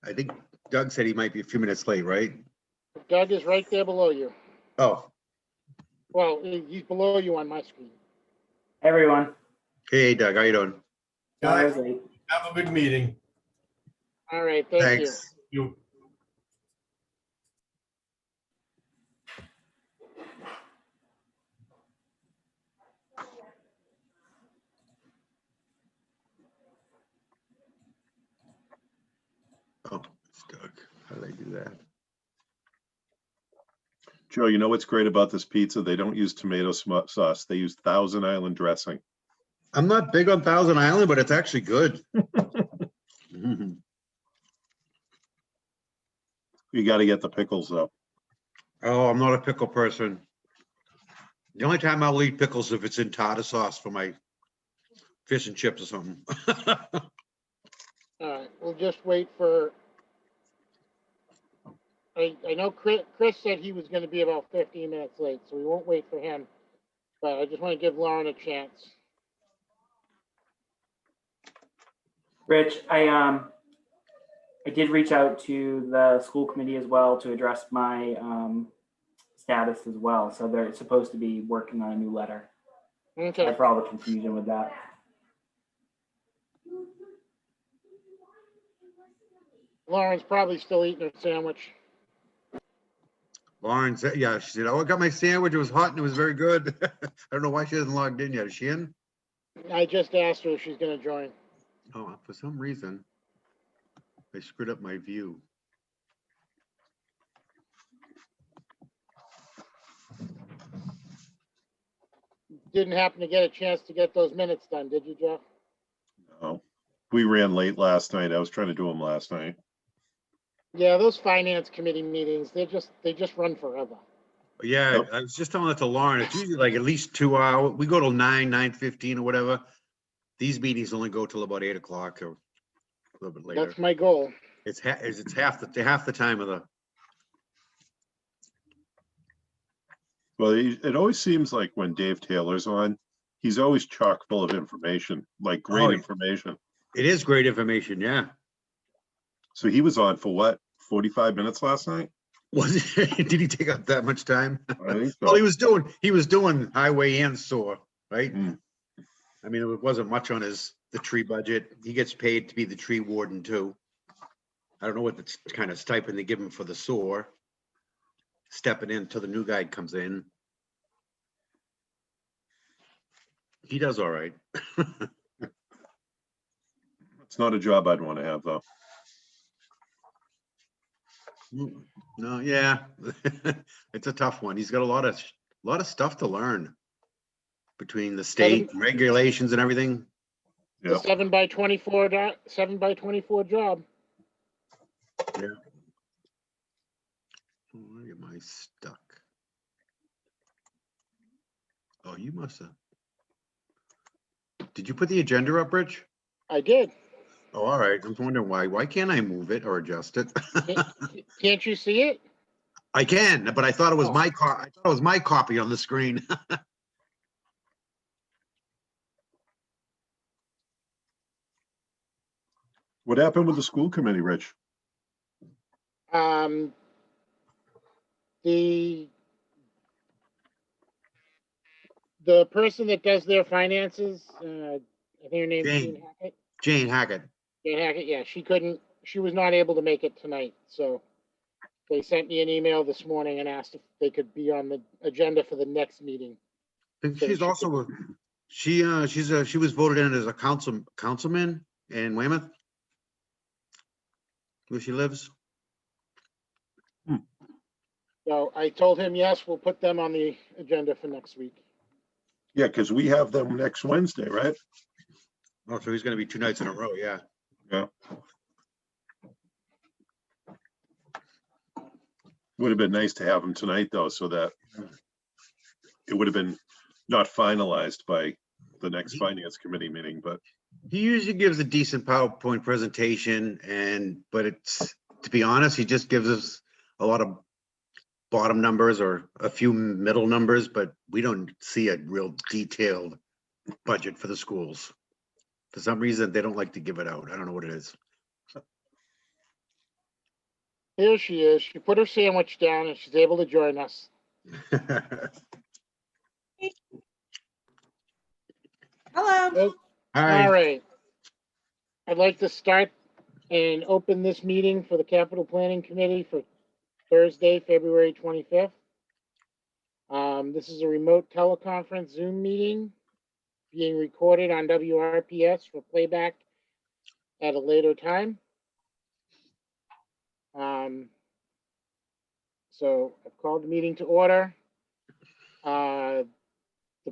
I think Doug said he might be a few minutes late, right? Doug is right there below you. Oh, Well, he's below you on my screen. Everyone. hey Doug, how you doing? I was Guys, late. have a good meeting. All right, thank you. Thanks. You. Oh, it's Doug. How did I do that? Joe, you know what's great about this pizza? They don't use tomato sauce. They use Thousand Island dressing. I'm not big on Thousand Island, but it's actually good. Mhm. You got to get the pickles though. Oh, I'm not a pickle person. The only time I'll eat pickles if it's in tartar sauce for my fish and chips or something. All right, we'll just wait for. I know Chris said he was going to be about 15 minutes late, so we won't wait for him. But I just want to give Lauren a chance. Rich, I did reach out to the school committee as well to address my status as well. So they're supposed to be working on a new letter. Okay. Sorry for all the confusion with that. Lauren's probably still eating her sandwich. Lauren said, yeah, she said, oh, I got my sandwich. It was hot and it was very good. I don't know why she hasn't logged in yet. Is she in? I just asked her if she's going to join. Oh, for some reason, I screwed up my view. Didn't happen to get a chance to get those minutes done, did you, Jeff? No. We ran late last night. I was trying to do them last night. Yeah, those finance committee meetings, they just run forever. Yeah, Yep. I was just telling it to Lauren. It's usually like at least 2 hours. We go till 9:15 or whatever. These meetings only go till about 8 o'clock or a little bit later. That's my goal. It's half the time of the. Well, it always seems like when Dave Taylor's on, he's always chock full of information, like great Oh, yeah. information. It is great information, yeah. So he was on for what, 45 minutes last night? Was it? Did he take up that much time? I think so. Well, he was doing highway and sewer, right? Mm. I mean, it wasn't much on the tree budget. He gets paid to be the tree warden too. I don't know what the kind of stipend they give him for the sewer. Stepping in till the new guy comes in. He does all right. It's not a job I'd want to have though. No, yeah, it's a tough one. He's got a lot of stuff to learn between the state regulations and everything. The Yep. 7x24 job. Yeah. Where am I stuck? Oh, you must have. Did you put the agenda up, Rich? I did. Oh, all right. I'm wondering why. Why can't I move it or adjust it? Can't you see it? I can, but I thought it was Oh. I thought it was my copy on the screen. What happened with the school committee, Rich? The person that does their finances, I think her name's Jane. Jane Hackett. Jane Hackett. Jane Hackett, yeah, she was not able to make it tonight, so they sent me an email this morning and asked if they could be on the agenda for the next meeting. So She's she also she was voted in as a councilman in Weymouth, where she lives. So I told him, yes, we'll put them on the agenda for next week. Yeah, because we have them next Wednesday, right? Oh, so he's going to be 2 nights in a row. Yeah. Yeah. Would have been nice to have them tonight though, so that it would have been not finalized by the next finance committee meeting, but He usually gives a decent PowerPoint presentation, but it's, to be honest, he just gives us a lot of bottom numbers or a few middle numbers, but we don't see a real detailed budget for the schools. For some reason, they don't like to give it out. I don't know what it is. Here she is. She put her sandwich down and she's able to join us. Hello. Oh, Hi. all right. I'd like to start and open this meeting for the Capital Planning Committee for Thursday, February 25th. This is a remote teleconference Zoom meeting being recorded on WRPS for playback at a later time. So I've called the meeting to order. The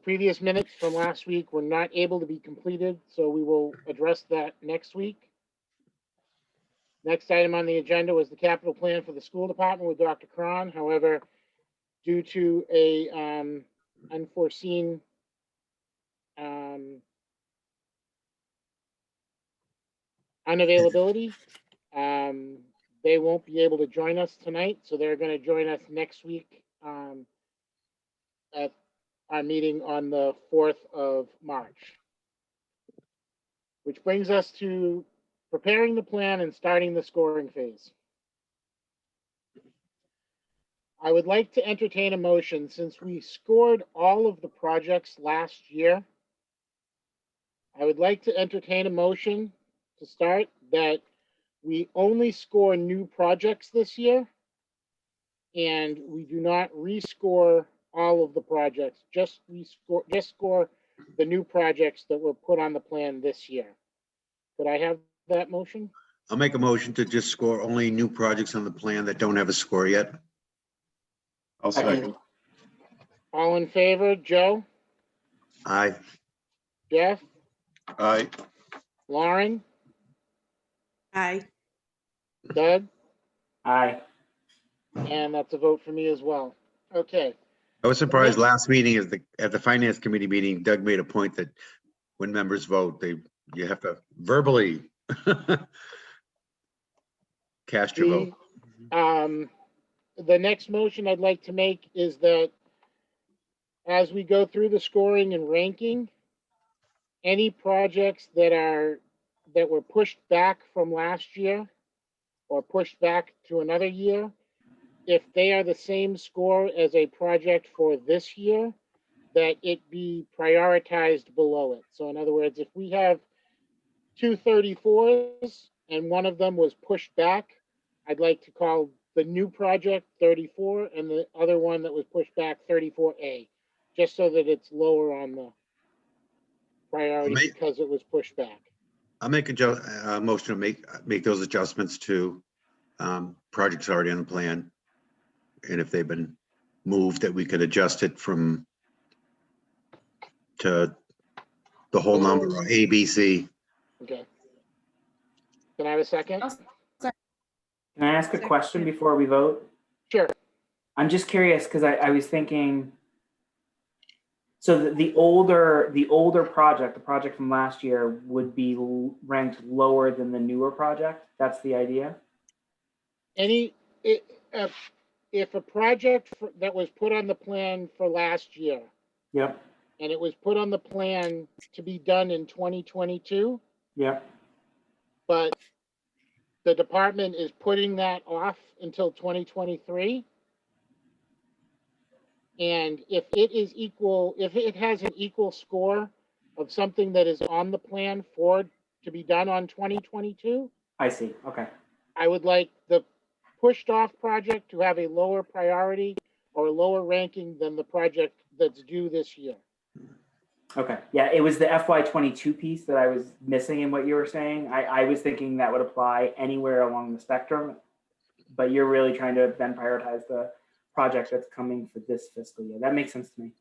previous minutes from last week were not able to be completed, so we will address that next week. Next item on the agenda was the capital plan for the school department with Dr. Cron. However, due to a unforeseen unavailability, they won't be able to join us tonight, so they're going to join us next week at our meeting on the 4th of March. Which brings us to preparing the plan and starting the scoring phase. I would like to entertain a motion, since we scored all of the projects last year. I would like to entertain a motion to start that we only score new projects this year, and we do not rescore all of the projects, just score the new projects that were put on the plan this year. Could I have that motion? I'll make a motion to just score only new projects on the plan that don't have a score yet. I'll second. All in favor, Joe, Aye. Jeff, Aye. Lauren, Hi. Doug, Aye. and that's a vote for me as well. Okay, I was surprised last meeting at the finance committee meeting, Doug made a point that when members vote, you have to verbally cast your vote. the next motion I'd like to make is that as we go through the scoring and ranking, any projects that were pushed back from last year or pushed back to another year, if they are the same score as a project for this year, that it be prioritized below it. So in other words, if we have two 34s and one of them was pushed back, I'd like to call the new project 34 and the other one that was pushed back 34A, just so that it's lower on the priority because it was pushed back. I'll make a motion to make those adjustments to projects already on the plan. And if they've been moved, that we could adjust it to the whole number, or A, B, C. Okay. Can I have a second? Can I ask a question before we vote? Sure. I'm just curious because I was thinking, so the older project, the project from last year, would be ranked lower than the newer project. That's the idea. If a project that was put on the plan for last year, Yep. and it was put on the plan to be done in 2022, Yep. but the department is putting that off until 2023. And if it has an equal score of something that is on the plan to be done on 2022, I see. Okay. I would like the pushed off project to have a lower priority or lower ranking than the project that's due this year. Okay. Yeah, it was the FY22 piece that I was missing in what you were saying. I was thinking that would apply anywhere along the spectrum, but you're really trying to then prioritize the project that's coming for this fiscal year. That makes sense to me.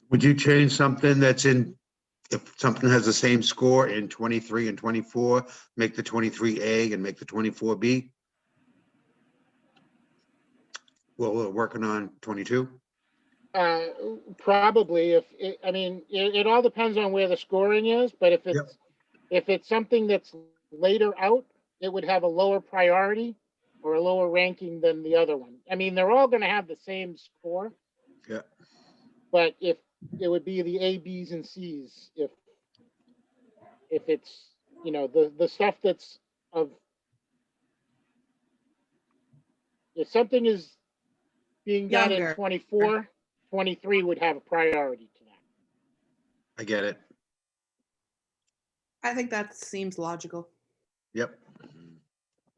Would you change something if something has the same score in 23 and 24, make the 23A and make the 24B? Well, we're working on 22. Probably. It all depends on where the scoring is, but if it's something that's later out, it would have a lower priority or a lower ranking than the other one. I mean, they're all going to have the same score. Yeah. But if it would be the A, B's, and C's, if it's the stuff that's of if something is being done in Younger. 24, 23 would have a priority to that. I get it. I think that seems logical. Yep.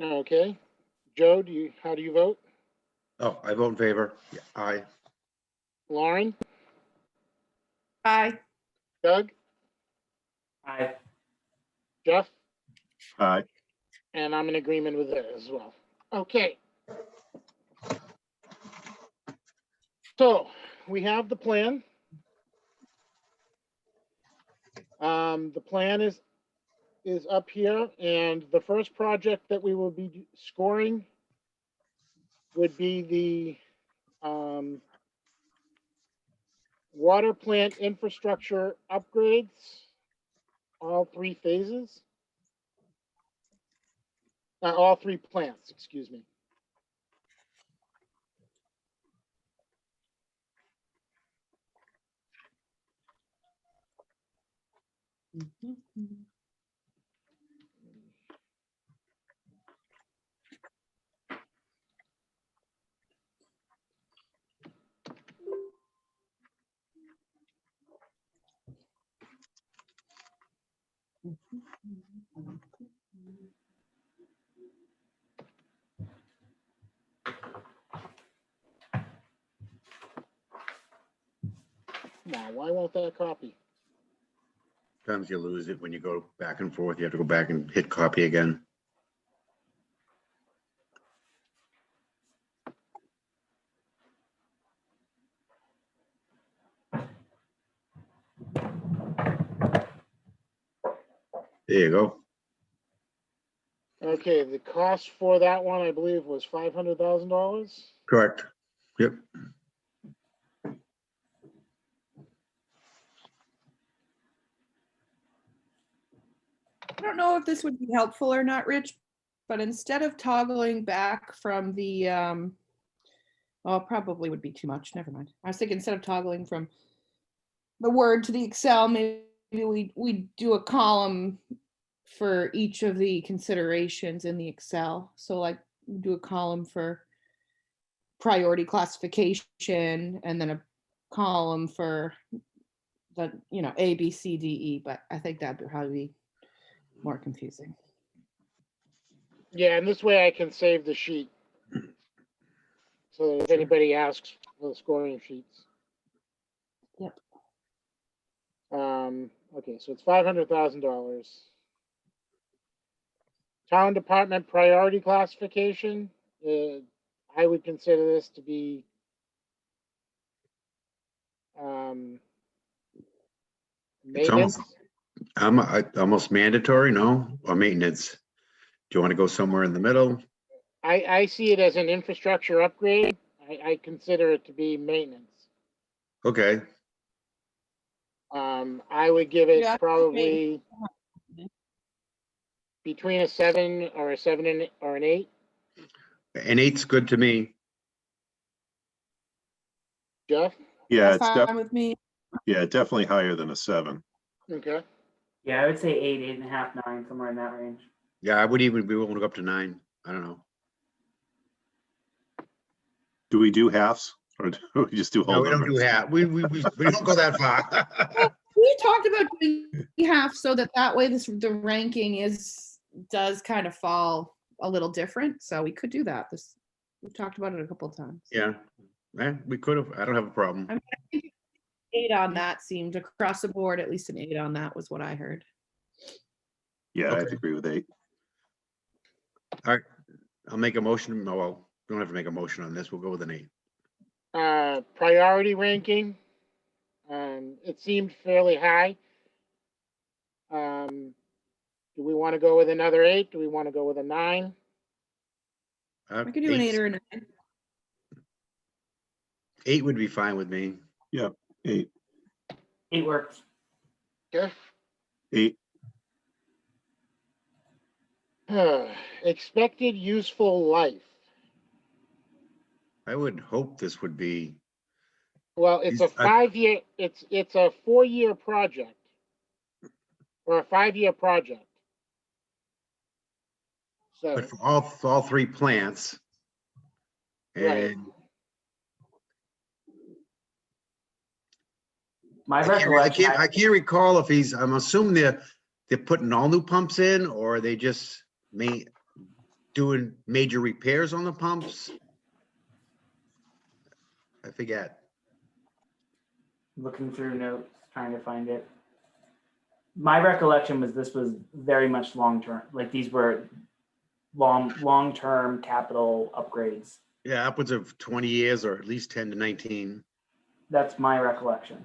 Okay. Joe, how do you vote? Oh, I vote in favor. Yeah, aye. Lauren, Aye. Doug, Aye. Jeff, Aye. and I'm in agreement with that as well. Okay. So we have the plan. The plan is up here, and the first project that we will be scoring would be the water plant infrastructure upgrades, all three phases. All three plants, excuse me. Now, why won't that copy? Sometimes you lose it when you go back and forth. You have to go back and hit copy again. There you go. Okay, the cost for that one, I believe, was $500,000. Correct. Yep. I don't know if this would be helpful or not, Rich, but instead of toggling back from the, well, it probably would be too much. Never mind. I was thinking instead of toggling from the Word to the Excel, maybe we do a column for each of the considerations in the Excel. So like we do a column for priority classification and then a column for the, A, B, C, D, E, but I think that'd probably be more confusing. Yeah, and this way I can save the sheet. So if anybody asks for the scoring sheets. Yep. Okay, so it's $500,000. Town department priority classification. I would consider this to be It's maintenance. almost mandatory, no? Or maintenance? Do you want to go somewhere in the middle? I see it as an infrastructure upgrade. I consider it to be maintenance. Okay. I would give it Yeah, probably between a 7 or a 7 or an 8. An 8's good to me. Jeff? Yeah, That's fine with me. definitely higher than a 7. Okay. Yeah, I would say 8, 8.5, 9, somewhere in that range. Yeah, I would even be willing to go up to 9. I don't know. Do we do halves or do we just do No, whole we don't do numbers? half. We don't go that far. We talked about doing half so that way the ranking does kind of fall a little different. So we could do that. We've talked about it a couple of times. Yeah. We could have. I don't have a problem. I think 8 on that seemed across the board, at least an 8 on that was what I heard. Yeah, I'd Okay. agree with 8. I'll make a motion. Well, we don't have to make a motion on this. We'll go with an 8. Priority ranking. It seemed fairly high. Do we want to go with another 8? Do we want to go with a 9? We could do an 8 or a 9. 8 would be fine with me. 8. 8 works. Okay. 8. Expected useful life. I would hope this would be. Well, it's a 5-year. It's a 4-year project or a 5-year project. So But for all 3 plants, Right. And My I can't, recollection, I can't recall if he's, I'm assuming they're putting all new pumps in, or are they just doing major repairs on the pumps? I forget. looking through notes, trying to find it. My recollection was this was very much long-term, like these were long-term capital upgrades. Yeah, upwards of 20 years or at least 10 to 19. That's my recollection.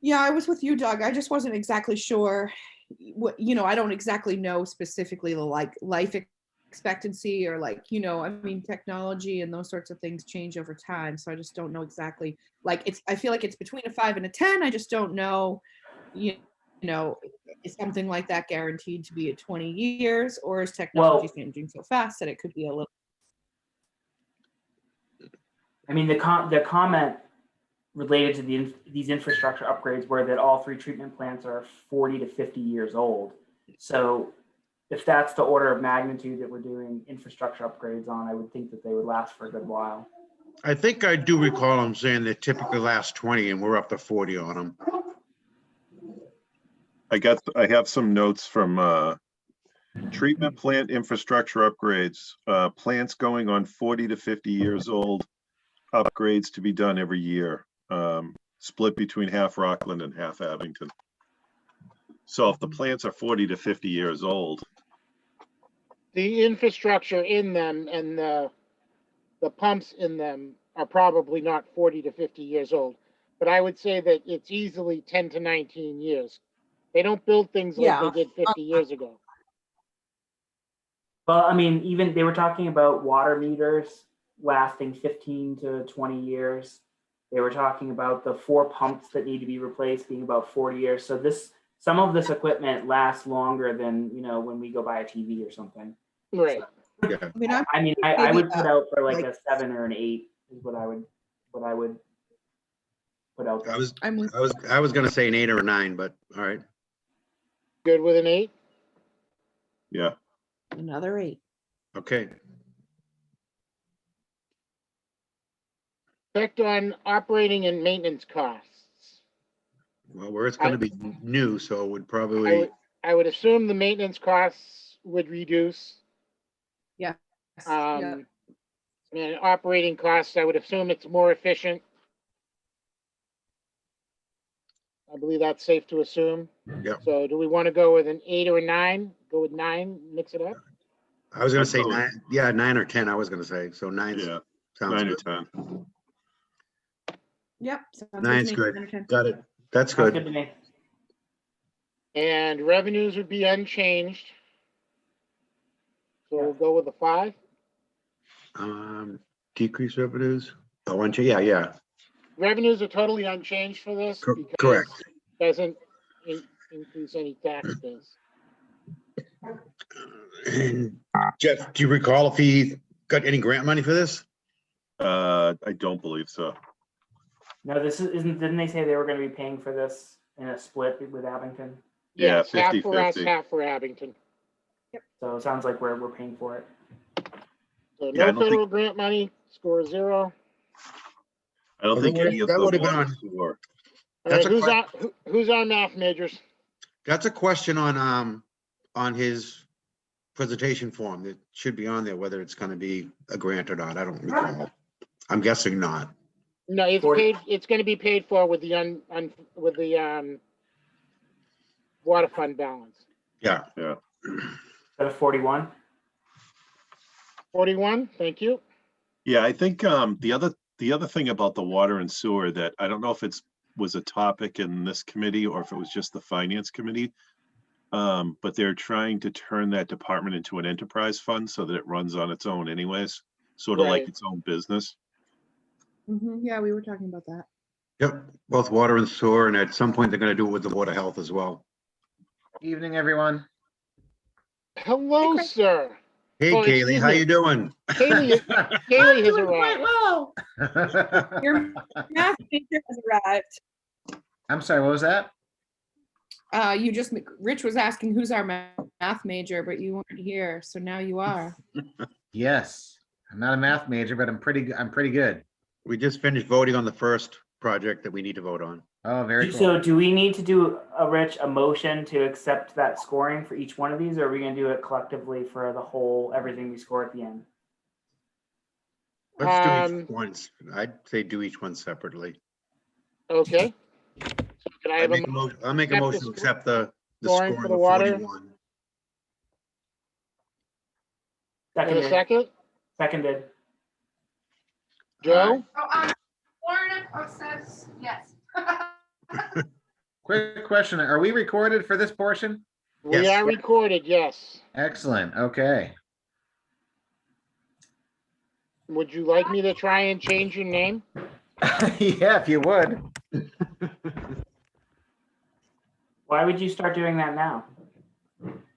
Yeah, I was with you, Doug. I just wasn't exactly sure what, I don't exactly know specifically the life expectancy or I mean, technology and those sorts of things change over time. So I just don't know exactly, I feel like it's between a 5 and a 10. I just don't know, is something like that guaranteed to be at 20 years, or is technology changing so fast that it could be a little? I mean, the comment related to these infrastructure upgrades were that all 3 treatment plants are 40 to 50 years old. So if that's the order of magnitude that we're doing infrastructure upgrades on, I would think that they would last for a good while. I think I do recall him saying they typically last 20 and we're up to 40 on them. I have some notes from treatment plant infrastructure upgrades. Plants going on 40 to 50 years old. Upgrades to be done every year. Split between half Rockland and half Abington. So if the plants are 40 to 50 years old, The infrastructure in them and the pumps in them are probably not 40 to 50 years old, but I would say that it's easily 10 to 19 years. They don't build things like Yeah. they did 50 years ago. Well, I mean, even they were talking about water meters lasting 15 to 20 years. They were talking about the 4 pumps that need to be replaced being about 40 years. So some of this equipment lasts longer than, when we go buy a TV or something. Right. Yeah. I mean, I maybe, would put out for like like- a 7 or an 8 is what I would put out there. I was gonna say an 8 or a 9, but all right. Good with an 8? yeah. Another 8. Okay. Effect on operating and maintenance costs. Well, where it's gonna be new, so it would I probably, would, I would assume the maintenance costs would reduce. Yeah. And operating costs, I would assume it's more efficient. I believe that's safe to assume. Yep. So do we want to go with an 8 or a 9? Go with 9, mix it up? I was gonna I'd say go with- 9, yeah, 9 or 10, I was gonna say, so 9 Yeah, sounds 9 or good. 10. Yep. sounds to 9's me. good. 9 or 10. Got it. That's Sounds good good. to me. And revenues would be unchanged. So we'll go with a 5. Decrease revenues. Oh, yeah. Revenues are totally unchanged for this because Correct. it doesn't increase any tax base. And Jeff, do you recall if he got any grant money for this? I don't believe so. No, didn't they say they were going to be paying for this in a split with Abington? Yeah, Yes, half 50-50. for us, half for Abington. So it sounds like we're paying for it. So Yeah, I no don't think- federal grant money, score 0. I don't Well, think that any of that the would've been water on- sewer. All That's right, a who's our math majors? That's a question on his presentation form that should be on there, whether it's gonna be a grant or not. I don't recall. I'm guessing not. No, it's paid. It's going to be paid for with the water fund balance. Yeah. Yeah. Is that a 41? 41. Thank you. Yeah, I think the other thing about the water and sewer that I don't know if was a topic in this committee or if it was just the finance committee. But they're trying to turn that department into an enterprise fund so that it runs on its own anyways, sort of like Right. its own business. Yeah, we were talking about that. Yep, both water and sewer, and at some point they're gonna do it with the Board of Health as well. Evening, everyone. Hello, Chris. sir. Hey, Oh, Kaylee, excuse how me. you doing? Kaylee has arrived. Your math teacher has arrived. I'm sorry, what was that? Rich was asking who's our math major, but you weren't here, so now you are. Yes. I'm not a math major, but I'm pretty good. We just finished voting on the first project that we need to vote on. Oh, very cool. So do we need to do a motion to accept that scoring for each one of these, or are we gonna do it collectively for the whole, everything we score at the end? Let's do each once. I'd say do each one separately. Okay. So can I have a I'll make a motion to accept the scoring scoring for the of water? 41. in a second? Seconded. Joe? Lauren says yes. Quick question. Are we recorded for this portion? We Yes. are recorded, yes. Excellent. Okay. Would you like me to try and change your name? Yeah, if you would. Why would you start doing that now?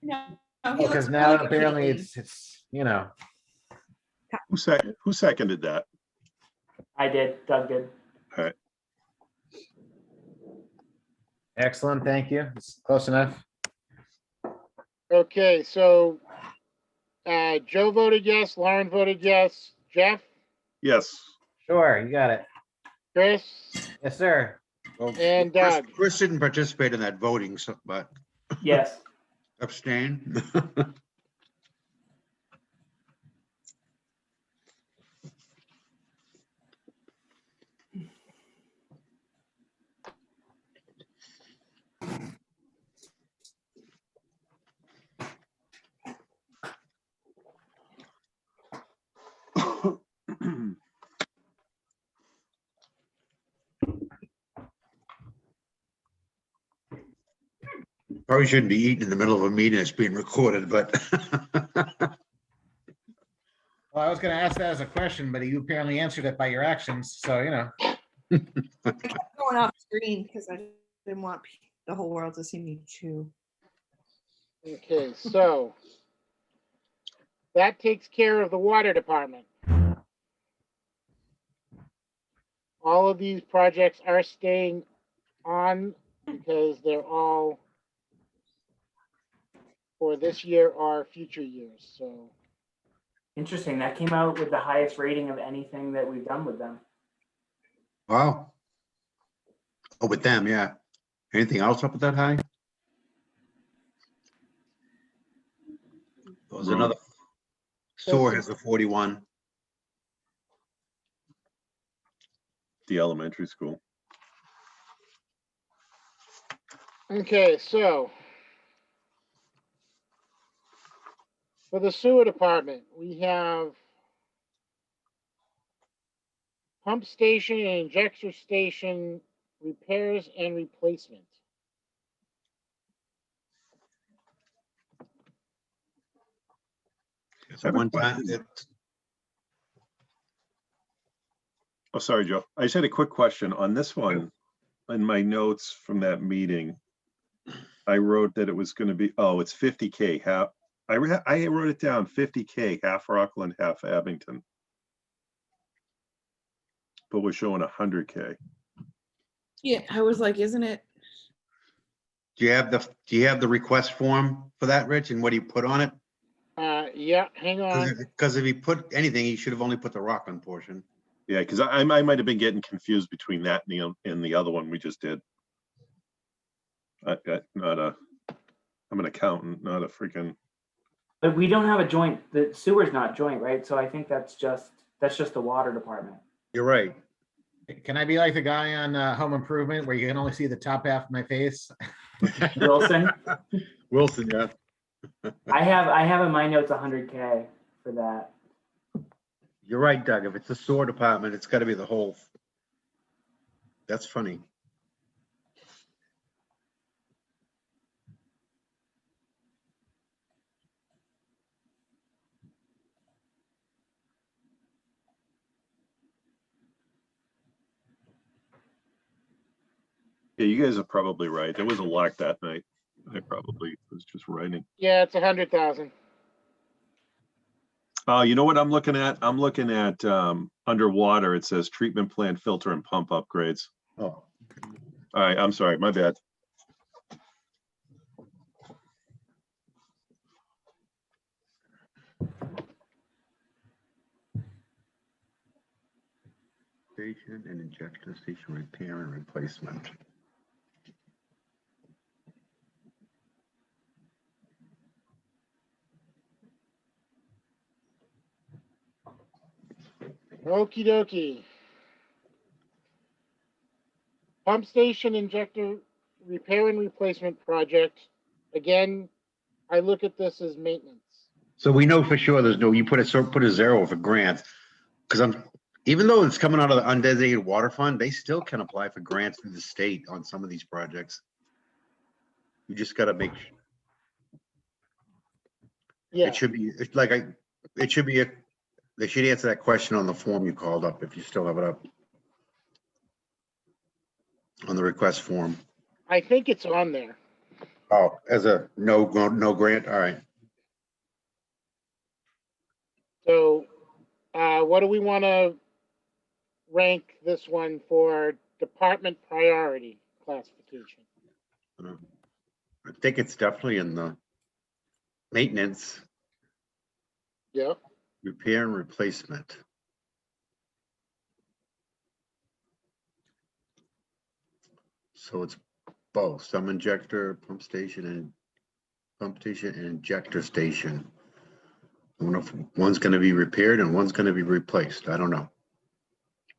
No, he looks Because now really good apparently lately. it's, you know, Who seconded that? I did, Doug did. excellent. Thank you. It's close enough. Okay, so Joe voted yes, Lauren voted yes, Jeff, Yes. Sure, you got it. Chris, Yes, sir. Well, And Chris- Doug. Chris didn't participate in that voting, so, but Yes. abstain. Probably shouldn't be eating in the middle of a meeting that's being recorded, but Well, I was going to ask that as a question, but you apparently answered it by your actions. So, you know. I kept going off screen because I didn't want the whole world to see me chew. okay, so that takes care of the water department. All of these projects are staying on because they're all for this year or future years, so. Interesting. That came out with the highest rating of anything that we've done with them. wow. Oh, with them, yeah. Anything else up at that high? There was another. Sewer has a 41. The elementary school. Okay, so for the sewer department, we have pump station and injector station repairs and replacement. It's a one time. Oh, sorry, Joe. I just had a quick question on this one. In my notes from that meeting, I wrote that it was going to be, oh, it's 50K. Half. I wrote it down 50K, half Rockland, half Abington. But we're showing 100K. Yeah, I was like, isn't it? Do you have the request form for that, Rich? And what do you put on it? Yeah, hang on. Because if he put anything, he should have only put the Rockland portion. Yeah, because I might have been getting confused between that and the other one we just did. I'm an accountant, not a freaking. But we don't have a joint, the sewer's not joint, right? So I think that's just the water department. You're right. Can I be like the guy on Home Improvement where you can only see the top half of my face? Wilson, Wilson, yeah. I have in my notes 100K for that. You're right, Doug. If it's the sewer department, it's got to be the whole. That's funny. Yeah, you guys are probably right. There was a lot that night. I probably was just writing. Yeah, it's 100,000. You know what I'm looking at? I'm looking at underwater. It says treatment plant filter and pump upgrades. Oh, All right, I'm sorry, my bad. station and injection station repair and replacement. Okey dokey. Pump station injector repair and replacement project. Again, I look at this as maintenance. So we know for sure there's no, you put a zero for grants. Because even though it's coming out of the undesignated water fund, they still can apply for grants through the state on some of these projects. You just gotta make, Yeah, it should be, it's like, it should be, they should answer that question on the form you called up, if you still have it up. On the request form. I think it's on there. Oh, as a no grant, all right. So, what do we want to rank this one for department priority classification? I think it's definitely in the maintenance, Yeah. repair and replacement. So it's both, some injector, pump station and injector station. I don't know if one's gonna be repaired and one's gonna be replaced. I don't know.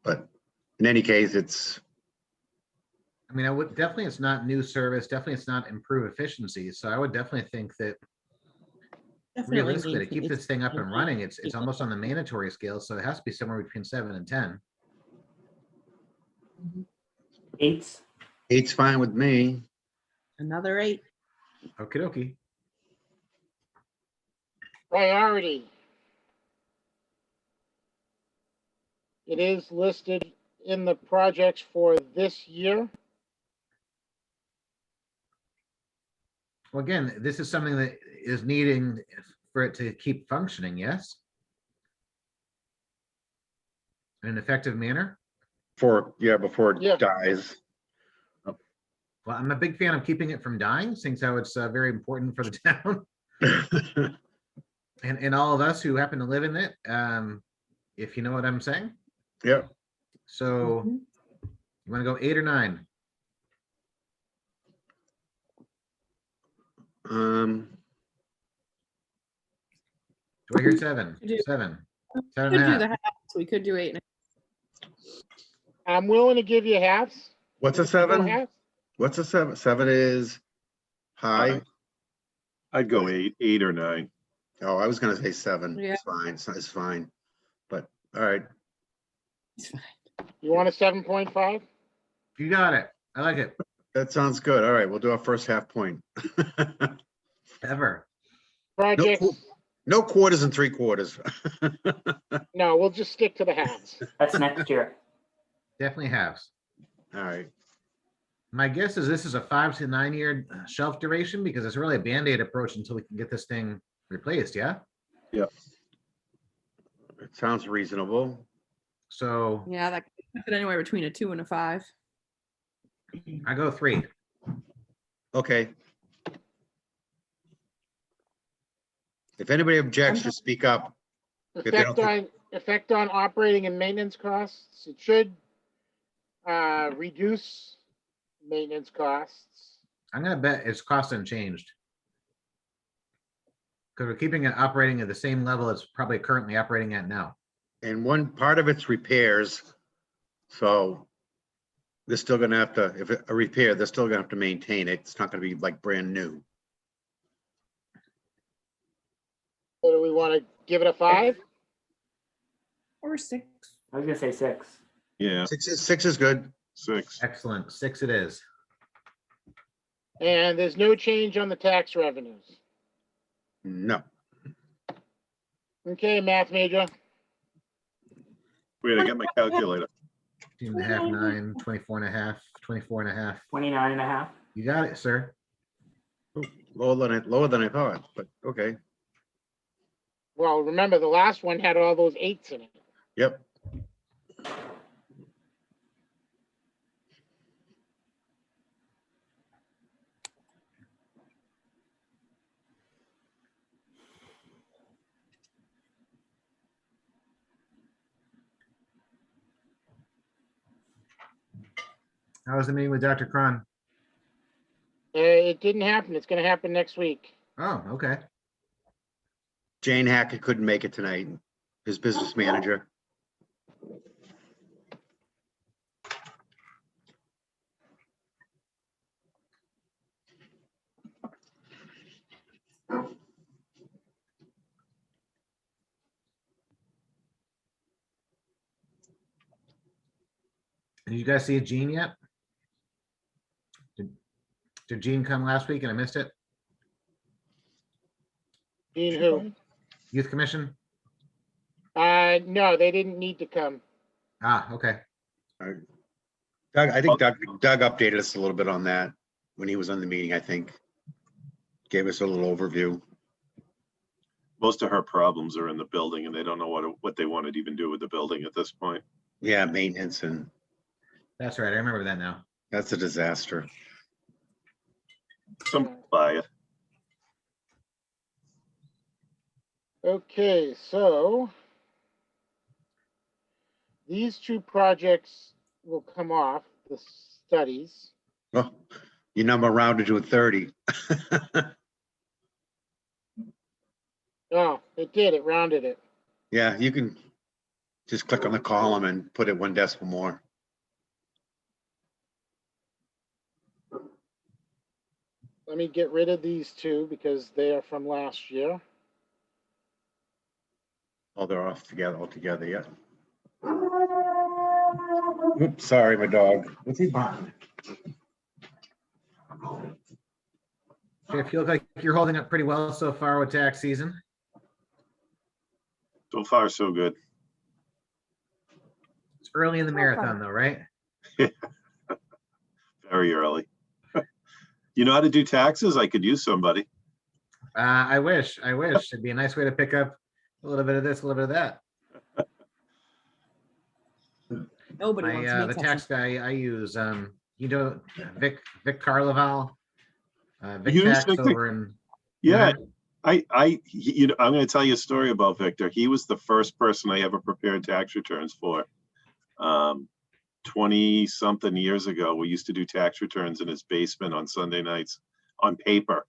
But in any case, it's, I mean, I would definitely, it's not new service. Definitely, it's not improve efficiency. So I would definitely think that Definitely realistically, to needs- keep it's- this thing up and running, it's almost on the mandatory scale. So it has to be somewhere between 7 and 10. Eights. 8's fine with me. Another 8. Okie dokie. Priority. It is listed in the projects for this year. Well, again, this is something that is needing for it to keep functioning, yes? In an effective manner? Before it Yeah. dies. Well, I'm a big fan of keeping it from dying, since how it's very important for the town. And all of us who happen to live in it, if you know what I'm saying. Yep. So Mhm. you want to go 8 or 9? Do I hear 7? Could do- 7. We 7 could and a do the half. halves. We could do 8 and I'm willing to give you halves. What's a We can go 7? halves. What's a 7? 7 is high. I'd go 8 or 9. Oh, I was gonna say 7. Yeah. It's fine. It's fine. But all right. It's fine. You want a 7.5? You got it. I like it. That sounds good. All right, we'll do our first half point. Ever. Projects, No quarters and 3/4. no, we'll just stick to the halves. That's next year. Definitely halves. All right. My guess is this is a 5 to 9 year shelf duration, because it's really a Band-Aid approach until we can get this thing replaced, yeah? It sounds reasonable. So Yeah, that could fit anywhere between a 2 and a 5. I go 3. Okay. If anybody objects, just speak up. they don't Effect on operating and maintenance costs. It should reduce maintenance costs. I'm gonna bet it's cost unchanged. Because we're keeping it operating at the same level it's probably currently operating at now. And one part of it's repairs. So they're still gonna have to, if a repair, they're still gonna have to maintain it. It's not gonna be like brand new. So do we want to give it a 5? Or 6. I was gonna say 6. Yeah, 6 is good. 6. Excellent. 6 it is. And there's no change on the tax revenues. No. Okay, math major. Wait, I got my calculator. 15 and a half, 9, 24 and a half, 24 and a half. 29 and a half. You got it, sir. Lower than I thought, but okay. Well, remember the last one had all those 8s in it. Yep. How was the meeting with Dr. Cron? It didn't happen. It's gonna happen next week. Oh, okay. Jane Hackett couldn't make it tonight, his business manager. Did you guys see Gene yet? Did Gene come last week and I missed it? Dean who? Youth Commission? No, they didn't need to come. Ah, okay. Doug, I think Doug updated us a little bit on that when he was on the meeting, I think. Gave us a little overview. Most of her problems are in the building and they don't know what they want to even do with the building at this point. Yeah, maintenance, and That's right. I remember that now. that's a disaster. Some buy it. Okay, so these two projects will come off the studies. Well, your number rounded to a 30. Oh, it did. It rounded it. Yeah, you can just click on the column and put it 1 decimal more. Let me get rid of these two because they are from last year. Oh, they're off together altogether, yeah. Oops, sorry, my dog. What's he barking? Jeff, you look like you're holding up pretty well so far with tax season. So far, so good. It's early in the marathon though, right? Very early. You know how to do taxes? I could use somebody. I wish. It'd be a nice way to pick up a little bit of this, a little bit of that. Nobody wants me The touching. tax guy I use, Vic Carleval. Vic You use Tax Vic- over in. Yeah, I'm going to tell you a story about Victor. He was the first person I ever prepared tax returns for. 20-something years ago, we used to do tax returns in his basement on Sunday nights on paper.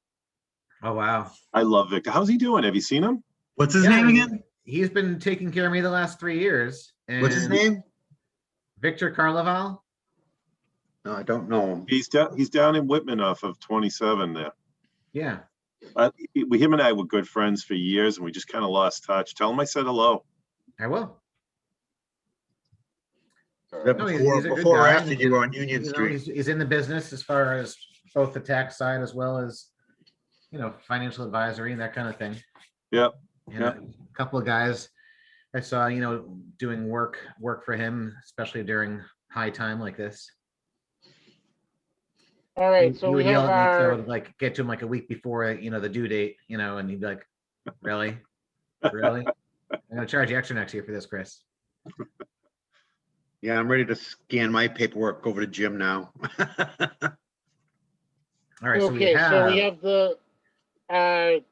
Oh, wow. I love Victor. How's he doing? Have you seen him? What's his Yeah, name again? He's been taking care of me the last 3 years. What's his and name? Victor Carleval. No, I don't know him. He's down in Whitman off of 27 there. Yeah. Him and I were good friends for years, and we just kind of lost touch. Tell him I said hello. I will. Is that No, he's before a good before or guy, after you were on and, Union you know, Street? he's in the business as far as both the tax side as well as, financial advisory and that kind of thing. Yep. And a couple of guys I saw, doing work for him, especially during high time like this. All right, He so we would yell have at me, so I our, would like get to him like a week before, the due date, and he'd be like, really? Really? I'm gonna charge you extra next year for this, Chris. Yeah, I'm ready to scan my paperwork over to Jim now. All right, so we okay, so we have, have the,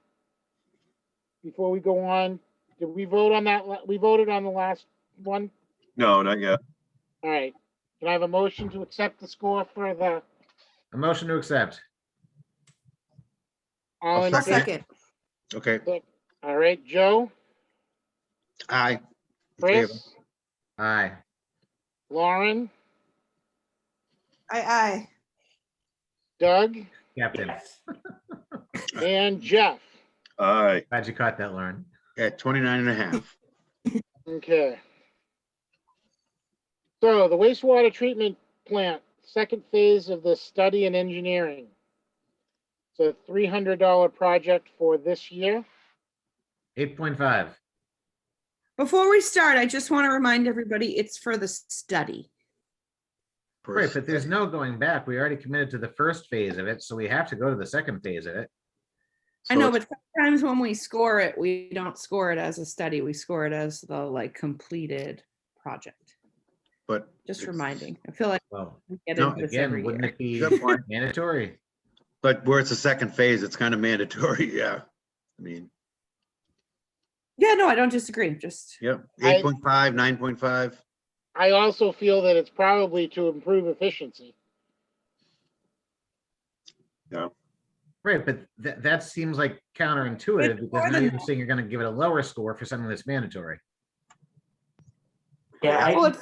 before we go on, did we vote on that? We voted on the last one? No, not yet. All right. Can I have a motion to accept the score for the, a motion to accept. all in I'll favor? second. Okay, All right, Joe, aye. In favor. Chris, Aye. Lauren, Aye. Doug, Captain. and Jeff. Aye. Glad you caught that, Lauren. At 29 and a half. Okay. So the wastewater treatment plant, second phase of the study and engineering. It's a $300 project for this year. 8.5. Before we start, I just want to remind everybody it's for the study. Right, but there's no going back. We already committed to the first phase of it, so we have to go to the second phase of it. I So know, it's- but sometimes when we score it, we don't score it as a study. We score it as the completed project. But Just it's- reminding. I feel like Well, we get No, into this again, every wouldn't year. it be Good point. mandatory? But where it's a second phase, it's kind of mandatory, yeah. I mean, Yeah, no, I don't disagree. Just yep, I- 8.5, 9.5. I also feel that it's probably to improve efficiency. Right, but that seems like counterintuitive It's because more now than you're that. saying you're gonna give it a lower score for something that's mandatory. Yeah, Well,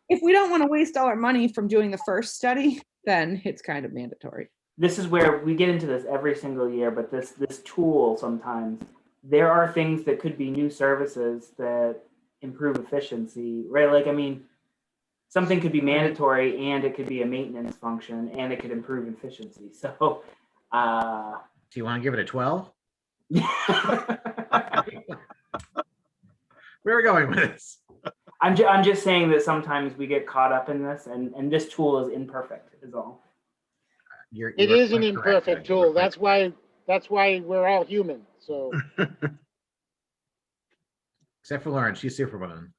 if we don't want to waste all our money from doing the first study, then it's kind of mandatory. this is where we get into this every single year, but this tool sometimes, there are things that could be new services that improve efficiency, right? Like, I mean, something could be mandatory and it could be a maintenance function and it could improve efficiency. So, Do you want to give it a 12? Where are we going with this? I'm just saying that sometimes we get caught up in this, and this tool is imperfect, is all. It is an quite correct, imperfect Greg. You are tool. quite That's why we're all human. So Except for Lauren, she's Superwoman.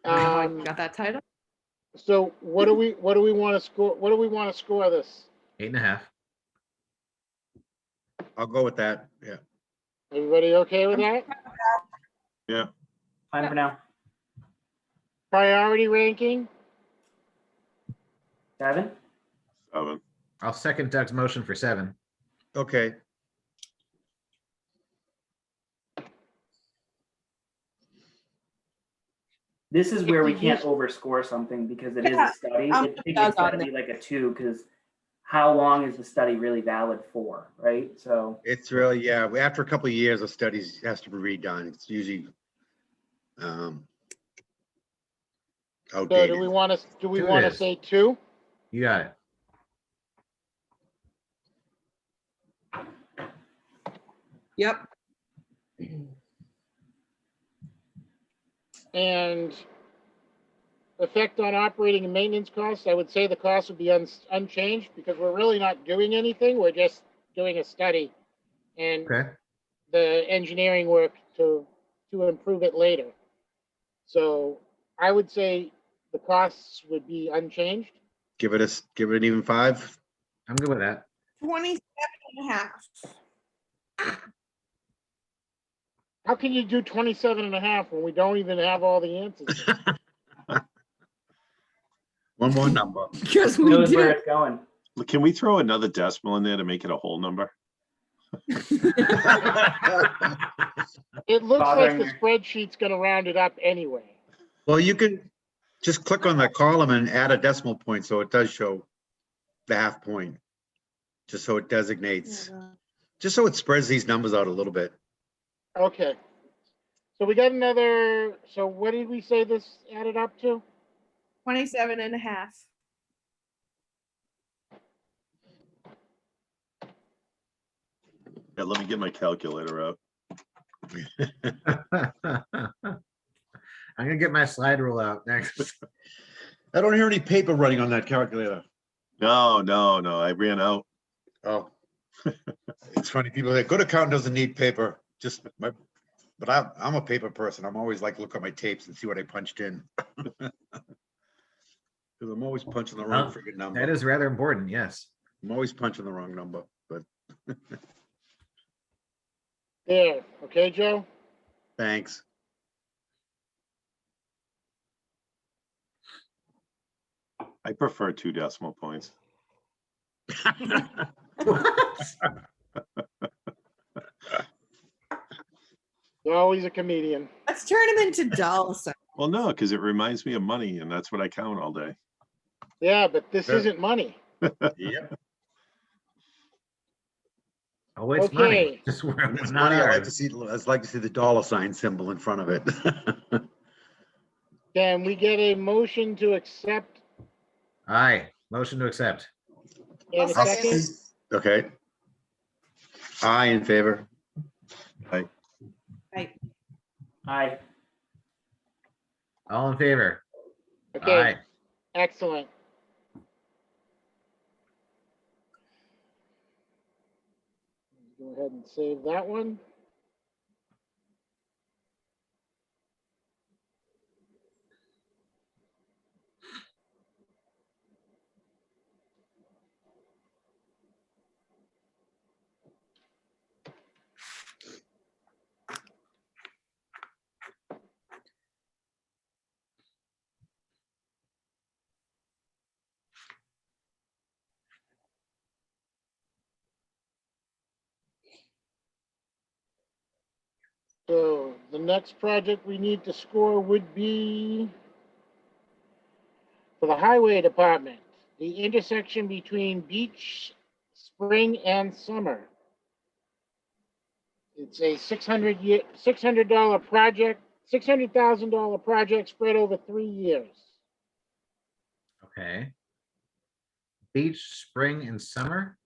I don't know how I um, got that title. so what do we want to score? What do we want to score this? 8.5. I'll go with that. Yeah. Everybody okay with that? Fine for now. Priority ranking? 7. 7. I'll second Doug's motion for 7. Okay. This is where we If we can't use- overscore something because it is Yeah, a study. I'm I think Doug it's got to on be like a 2 because how long is the study really valid for, right? So It's really, yeah, after a couple of years of studies, it has to be redone. It's usually So outdated. do we want to Two it is. say 2? You got it. Yep. And effect on operating and maintenance costs, I would say the cost would be unchanged because we're really not doing anything. We're just doing a study and Okay. the engineering work to improve it later. So I would say the costs would be unchanged. Give it an even 5. I'm good with that. 27.5. How can you do 27.5 when we don't even have all the answers? One more number. Because we knows where did. it's going. Can we throw another decimal in there to make it a whole number? It looks like Bothering the her. spreadsheet's gonna round it up anyway. Well, you can just click on the column and add a decimal point, so it does show the half point. Just so it designates, just so it spreads these numbers out a little bit. Okay. So we got another, so what did we say this added up to? 27.5. Yeah, let me get my calculator out. I'm gonna get my slide rule out next. I don't hear any paper running on that calculator. No, I ran out. Oh. It's funny, people that good accountant doesn't need paper, but I'm a paper person. I'm always like, look at my tapes and see what I punched in. Because I'm always punching the wrong freaking number. That is rather important, yes. I'm always punching the wrong number, but There, okay, Joe? thanks. I prefer 2 decimal points. You're always a comedian. Let's turn him into dolls. Well, no, because it reminds me of money, and that's what I count all day. Yeah, but this Yeah. isn't money. Yep. Oh, it's money. Okay. Just When it's not money, I ours. like to see the dollar sign symbol in front of it. Can we get a motion to accept Aye, motion to accept. in a I'll second? Okay. Aye, in favor. Right. Aye. All in favor? Okay, Aye. excellent. Go ahead and save that one. next project we need to score would be for the highway department, the intersection between Beach, Spring, and Summer. It's a $600 project, $600,000 project spread over 3 years. Okay. Beach, spring, and summer?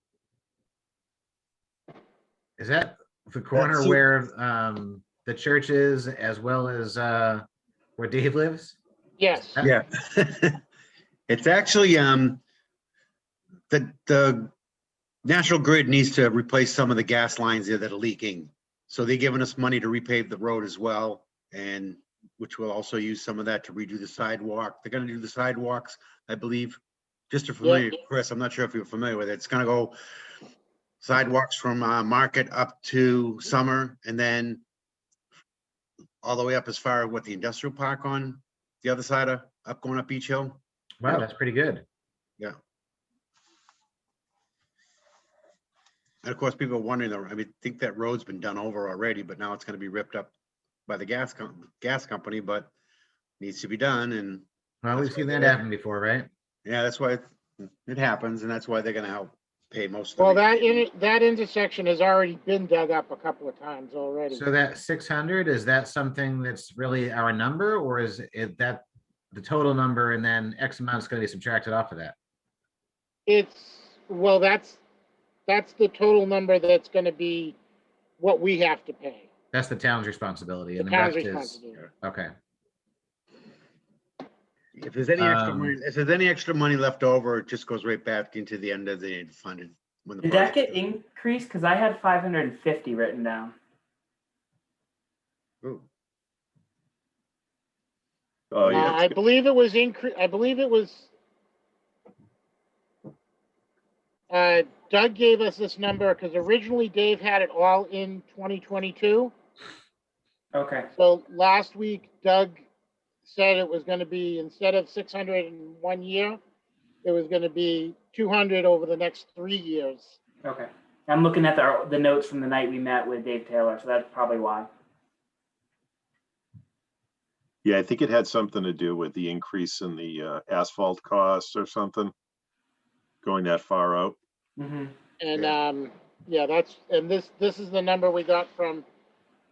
Is that the corner That's- where the church is as well as where Dave lives? Yes. Yeah. It's actually, the National Grid needs to replace some of the gas lines there that are leaking. So they're giving us money to repave the road as well, and which will also use some of that to redo the sidewalk. They're gonna do the sidewalks, I believe. Just to familiar, Chris, I'm not sure if you're familiar with it. It's gonna go sidewalks from Market up to Summer, and then all the way up as far as what the industrial park on the other side of going up Beach Hill. Wow, Yeah. that's pretty good. Yeah. And of course, people are wondering, I mean, think that road's been done over already, but now it's gonna be ripped up by the gas company, but needs to be done, and Well, we've That's seen what that it- happen before, right? yeah, that's why it happens, and that's why they're gonna help pay most of Well, it. that intersection has already been dug up a couple of times already. So that 600, is that something that's really our number, or is it that the total number and then X amount is going to be subtracted off of that? Well, that's the total number that's gonna be what we have to pay. That's the town's responsibility, The and the town's rest is, responsibility. okay. If there's any extra money left over, it just goes right back into the end of the funded. When the Did that project's get increased? Because I had 550 written down. done. Ooh. Oh, yeah. I believe it was I believe it was. Doug gave us this number because originally Dave had it all in 2022. Okay. So last week, Doug said it was going to be, instead of 600 in 1 year, it was going to be 200 over the next 3 years. Okay. I'm looking at the notes from the night we met with Dave Taylor, so that's probably why. Yeah, I think it had something to do with the increase in the asphalt costs or something, going that far out. Mm-hmm. And this is the number we got from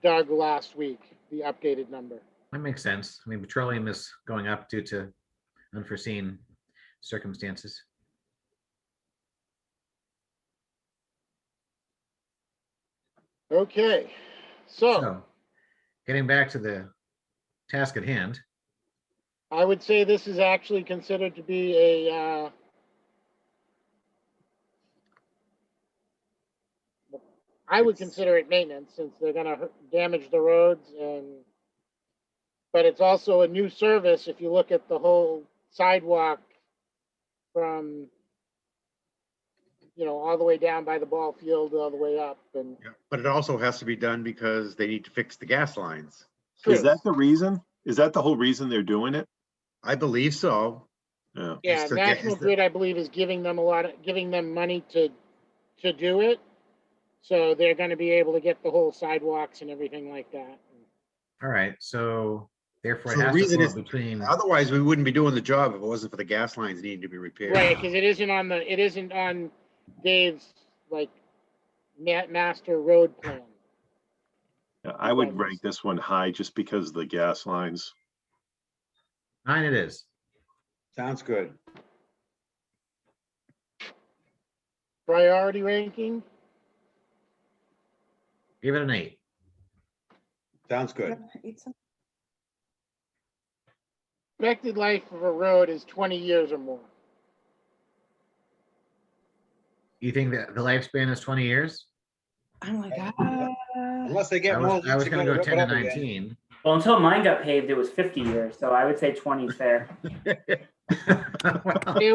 Doug last week, the updated number. That makes sense. I mean, petroleum is going up due to unforeseen circumstances. Okay, so So, getting back to the task at hand, I would say this is actually considered to be a I would consider it maintenance, since they're gonna damage the roads, but it's also a new service if you look at the whole sidewalk from, all the way down by the ball field, all the way up, and. Yeah, but it also has to be done because they need to fix the gas lines. Is that the reason? Is that the whole reason they're doing it? I believe so. Yeah. Yeah, It's the- National it's the- Grid, I believe, is giving them money to do it. So they're gonna be able to get the whole sidewalks and everything like that. all right, so therefore it So the has to reason flow is, between, otherwise we wouldn't be doing the job if it wasn't for the gas lines needing to be repaired. Right, because it isn't on Dave's, like, master road plan. Yeah, I would rank this one high just because of the gas lines. 9 it is. Sounds good. Priority ranking, Give it an 8. Sounds good. expected life of a road is 20 years or more. You think that the lifespan is 20 years? Oh my God. Unless they I get more. was leaks, gonna they're go rip 10 it to up again. 19. Well, until mine got paved, it was 50 years, so I would say 20 is fair. Well, It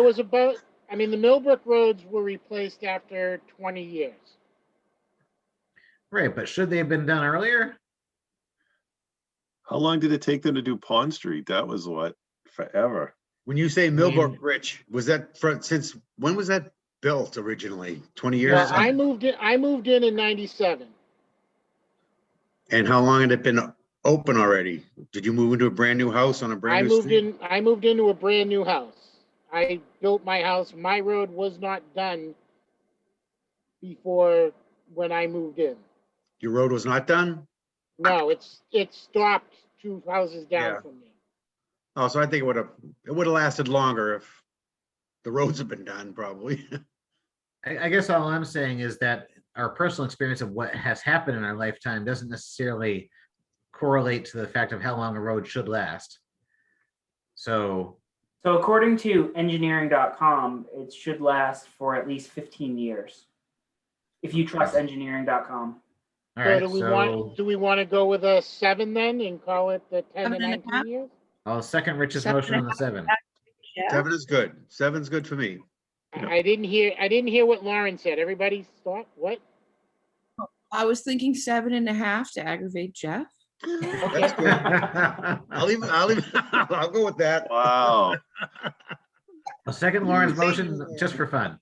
was about, I mean, the Millbrook roads were replaced after 20 years. right, but should they have been done earlier? How long did it take them to do Pond Street? That was what, forever. When you say Millbrook, Rich, was that since when was that built originally? 20 years? Well, I moved in in 97. And how long had it been open already? Did you move into a brand new house on a I brand new moved street? I moved into a brand new house. I built my house. My road was not done before when I moved in. Your road was not done? No, it stopped 2 houses down Yeah. from me. Oh, so I think it would have lasted longer if the roads had been done, probably. I guess all I'm saying is that our personal experience of what has happened in our lifetime doesn't necessarily correlate to the fact of how long a road should last. So, So according to engineering.com, it should last for at least 15 years. If you trust engineering.com. all So right, do we want to go with a 7 then and call it the 10 to 7.5? 19 years? I'll second Rich's 7.5. motion on the 7. Yeah. 7 is good. 7's good for me. I didn't hear what Lauren said. Everybody thought what? I was thinking 7.5 to aggravate Jeff. That's good. I'll go with that. Wow. I'll second Lauren's motion just for fun.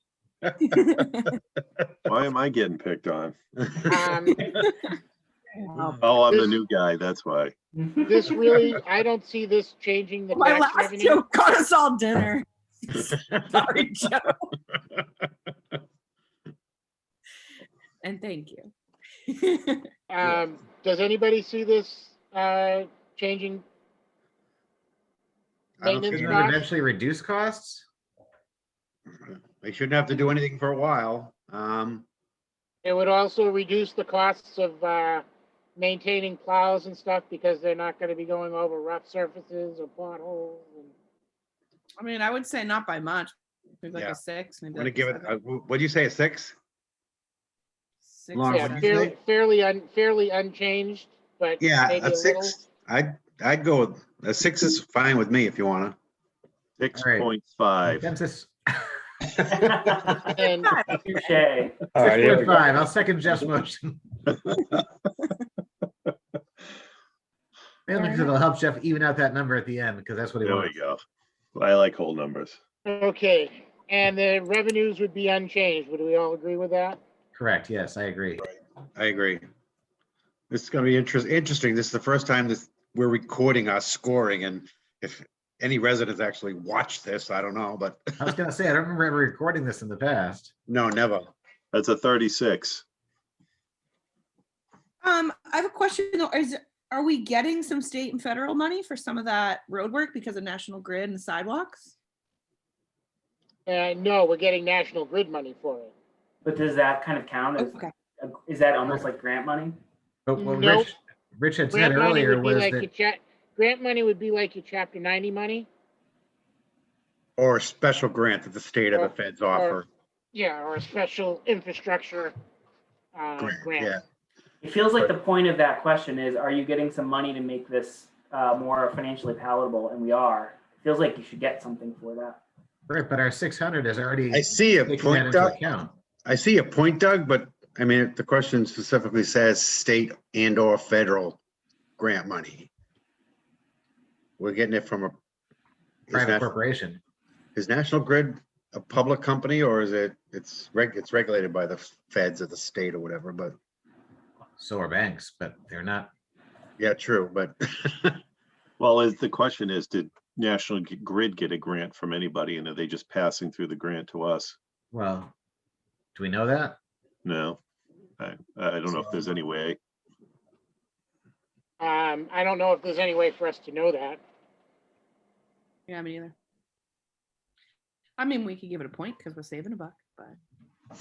Why am I getting picked on? Um, Oh, I'm the This- new guy, that's why. this really, I don't see this changing the My tax last revenue. joke got us all dinner. Sorry, Joe. And thank you. Does anybody see this changing I don't see maintenance Shouldn't it costs? eventually reduce costs? They shouldn't have to do anything for a while. It would also reduce the costs of maintaining plows and stuff because they're not going to be going over rough surfaces or potholes. And I mean, I would say not by much. Maybe like Yeah. a 6. Maybe I'm gonna like a give it, 7. what'd you say, a 6? 6 Lauren, or yeah, what do you 7. say? fairly unchanged, but Yeah, maybe a a little. 6. I'd go with, a 6 is fine with me if you wanna. 6.5. Consensus. And Touche. All right, here we go. 6.5. I'll second Jeff's motion. Mainly because it'll help Jeff even out that number at the end, because that's what he There we wants. go. I like whole numbers. okay, and the revenues would be unchanged. Would we all agree with that? Correct, yes, I agree. I agree. This is gonna be interesting. This is the first time that we're recording our scoring, and if any residents actually watch this, I don't know, but I was gonna say, I don't remember ever recording this in the past. no, never. That's a 36. I have a question though. Are we getting some state and federal money for some of that road work because of National Grid and the sidewalks? No, we're getting National Grid money for it. But does that kind of count as, Okay. is that almost like grant money? But what Nope. Rich had said Grant money earlier would be was like that, your grant money would be like your Chapter 90 money. Or a special grant that the state or the feds offer. Yeah, or a special infrastructure grant. Yeah, It feels like the point of that question is, are you getting some money to make this more financially palatable? And we are. It feels like you should get something for that. right, but our 600 is already I see a taking that point, into Doug. account. I see a point, Doug, but I mean, the question specifically says state and or federal grant money. We're getting it from Private corporation. Is National Grid a public company, or is it's regulated by the feds or the state or whatever, but So are banks, but they're not. yeah, true, but Well, the question is, did National Grid get a grant from anybody, and are they just passing through the grant to us? Well, do we know that? No. I don't know if there's any way. I don't know if there's any way for us to know that. Yeah, me neither. I mean, we could give it a point because we're saving a buck, but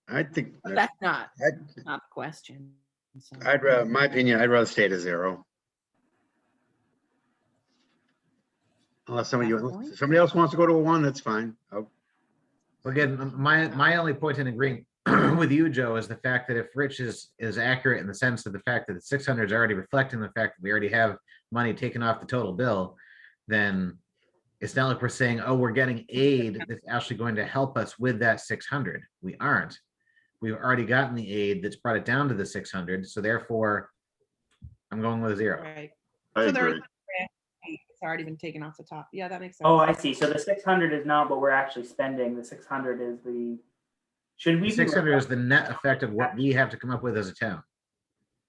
I think that's not I'd- the question. So. I'd rather, my opinion, I'd rather stay at 0. Unless somebody else wants to go to a 1, that's fine. Again, my only point in agreeing with you, Joe, is the fact that if Rich is accurate in the sense of the fact that the 600 is already reflecting the fact that we already have money taken off the total bill, then it's not like we're saying, oh, we're getting aid that's actually going to help us with that 600. We aren't. We've already gotten the aid that's brought it down to the 600. So therefore, I'm going with a 0. Right. I So there agree. it's already been taken off the top. Yeah, that makes sense. Oh, I see. So the 600 is not what we're actually spending. The 600 is the, should we be? 600 is the net effect of what we have to come up with as a town.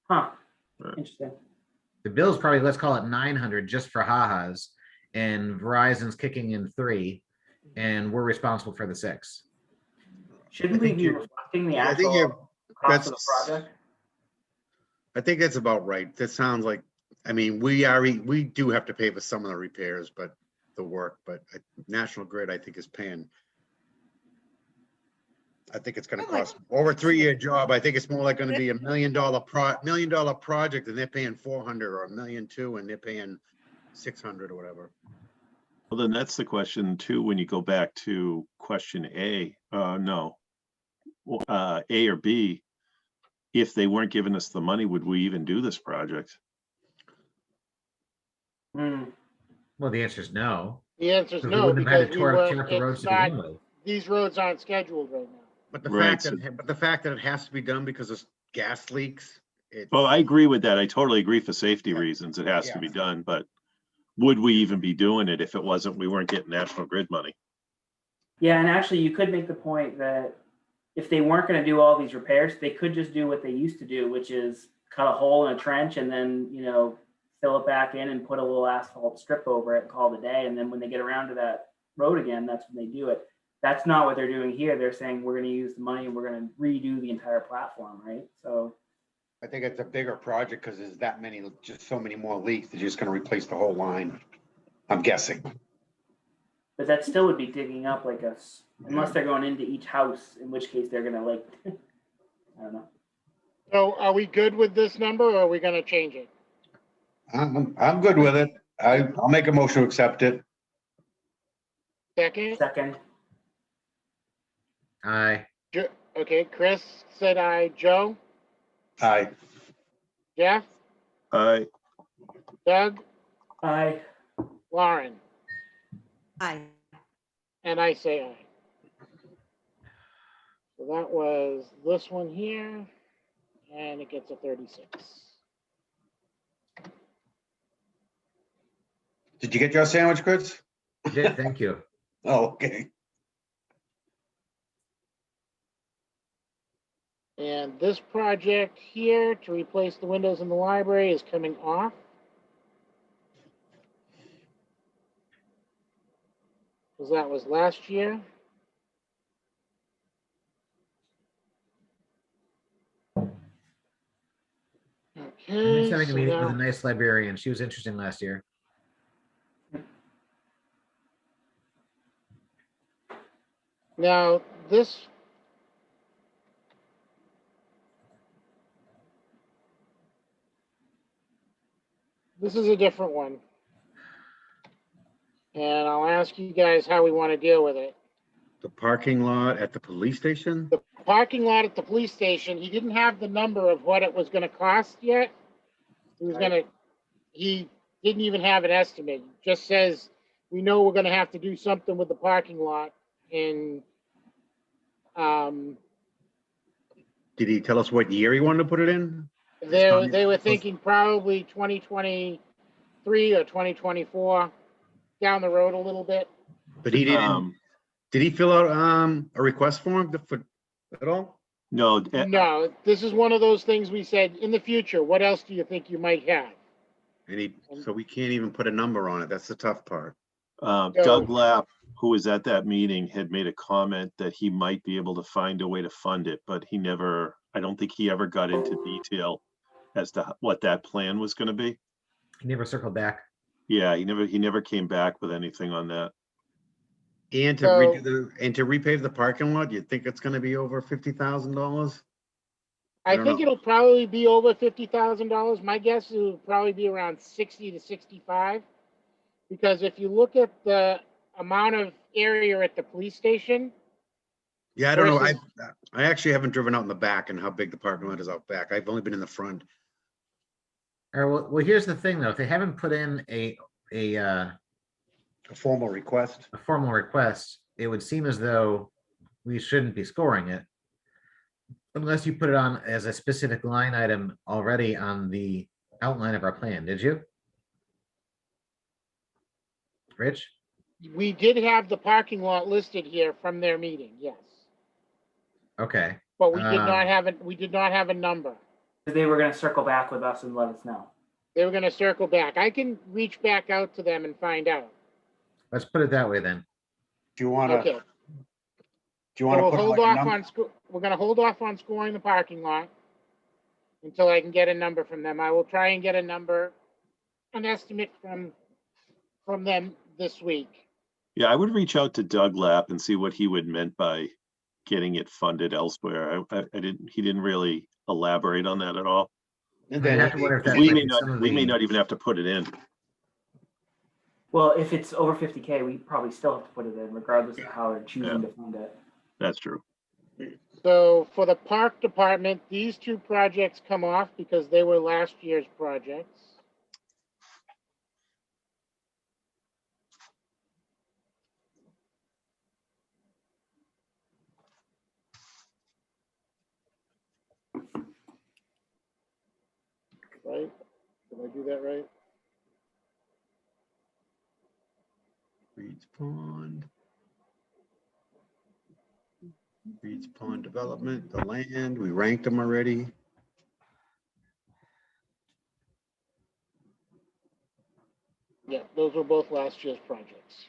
Huh. Interesting. The bill's probably, let's call it 900 just for ha-has, and Verizon's kicking in 3, and we're responsible for the 6. Shouldn't I we think be you- reflecting the I think actual cost of the that's- project? I think that's about right. That sounds like, I mean, we do have to pay for some of the repairs, but the work, but National Grid, I think, is paying. I think it's gonna I'd like- cost over a 3-year job. I think it's more like gonna be $1 million project, and they're paying 400 or $1.2 million, and they're paying 600 or whatever. Well, then that's the question too, when you go back to question A, no. A or B, if they weren't giving us the money, would we even do this project? Hmm. Well, the answer is no. The answer is 'Cause we no, wouldn't have had because to we tore up weren't, chapter roads it's to begin not, with. these roads aren't scheduled right now. But the Right, fact that it has to be done because of gas leaks, it, Well, I agree with that. I totally agree for safety Yeah. reasons. It has to Yeah. be done, but would we even be doing it if it wasn't, we weren't getting National Grid money? Yeah, and actually, you could make the point that if they weren't going to do all these repairs, they could just do what they used to do, which is cut a hole in a trench and then, fill it back in and put a little asphalt strip over it and call it a day. And then when they get around to that road again, that's when they do it. That's not what they're doing here. They're saying we're going to use the money and we're going to redo the entire platform, right? So, I think it's a bigger project because there's that many, just so many more leaks. They're just gonna replace the whole line. I'm guessing. but that still would be digging up like unless they're going into each house, in which case they're going to I don't know. So are we good with this number or are we gonna change it? I'm good with it. I'll make a motion to accept it. Second? Second, Aye. Okay, Chris said aye. Joe? Aye. Jeff? I, Doug? aye. Lauren? Aye. And I say aye. So that was this one here, and it gets a 36. Did you get your sandwich, Chris? Did, thank you. Oh, okay. And this project here to replace the windows in the library is coming off. Because that was last year. I Okay. was having a so meeting with now- a nice librarian. She was interesting last year. Now, this. This is a different one. And I'll ask you guys how we want to deal with it. The parking lot at the police station? The parking lot at the police station, he didn't have the number of what it was gonna cost yet. He didn't even have an estimate. He just says, we know we're gonna have to do something with the parking lot and, Did he tell us what year he wanted to put it in? they were thinking probably 2023 or 2024, down the road a little bit. But he didn't, did he fill out, a request form at all? no, No, this is one of those things we said, in the future, what else do you think you might have? And so we can't even put a number on it. That's the tough part. Doug Lapp, who was at that meeting, had made a comment that he might be able to find a way to fund it, but I don't think he ever got into detail as to what that plan was gonna be. He never circled back. Yeah, he never came back with anything on that. And to So- to repave the parking lot, you think it's gonna be over $50,000? I don't think know. it'll probably be over $50,000. My guess is it'll probably be around 60 to 65. Because if you look at the amount of area at the police station, Yeah, I don't know. Versus- I actually haven't driven out in the back and how big the parking lot is out back. I've only been in the front. All right, well, here's the thing though. If they haven't put in a A formal request. formal request, it would seem as though we shouldn't be scoring it. Unless you put it on as a specific line item already on the outline of our plan, did you? Rich? we did have the parking lot listed here from their meeting, yes. Okay, But we did not Um, have we did not have a number. They were gonna circle back with us and let us know. They were gonna circle back. I can reach back out to them and find out. Let's put it that way then. Do you wanna, Okay. do you So wanna we'll put hold like a off number? on we're gonna hold off on scoring the parking lot until I can get a number from them. I will try and get a number, an estimate from them this week. Yeah, I would reach out to Doug Lapp and see what he would meant by getting it funded elsewhere. He didn't really elaborate on that at all. And I have then to wonder if that's We like may in not, some of we may the, not even have to put it in. Well, if it's over 50K, we probably still have to put it in regardless of how they're choosing to fund it. That's true. So for the park department, these two projects come off because they were last year's projects. Right? Did I do that right? Reed's Pond. Reed's Pond Development, the land, we ranked them already. Yeah, those were both last year's projects.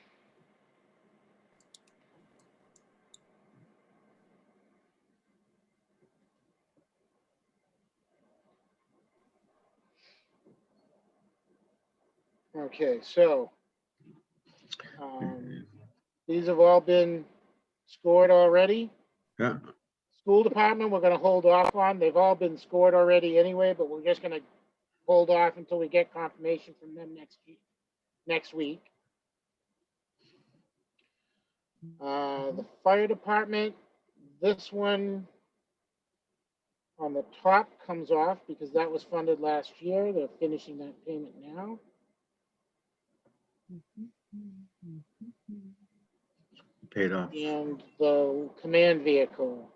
Okay, so these have all been scored already. Yeah, School department, we're gonna hold off on. They've all been scored already anyway, but we're just gonna hold off until we get confirmation from them next week. The fire department, this one on the top comes off because that was funded last year. They're finishing that payment now. paid off. And the command vehicle